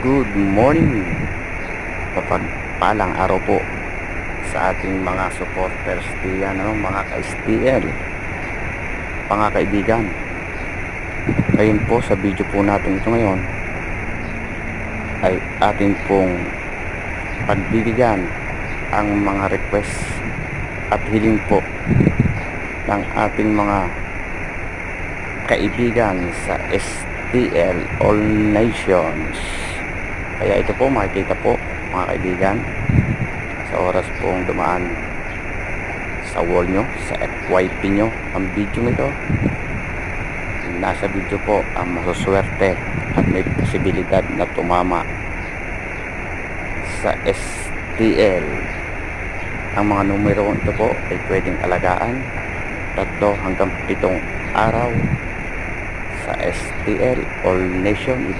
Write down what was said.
Good morning. Kapagpalang araw po sa ating mga supporters diyan, mga ka-STL, mga kaibigan. Ngayon po sa video po natin ito ngayon ay atin pong pagbibigyan ang mga request at hiling po ng ating mga kaibigan sa STL All Nations. Kaya ito po makikita po mga kaibigan sa oras pong dumaan sa wall nyo, sa FYP nyo ang video nito. Nasa video po ang masuswerte at may posibilidad na tumama sa STL. Ang mga numero ito po ay pwedeng alagaan 3 hanggang 7 araw sa STL All Nation. Ibig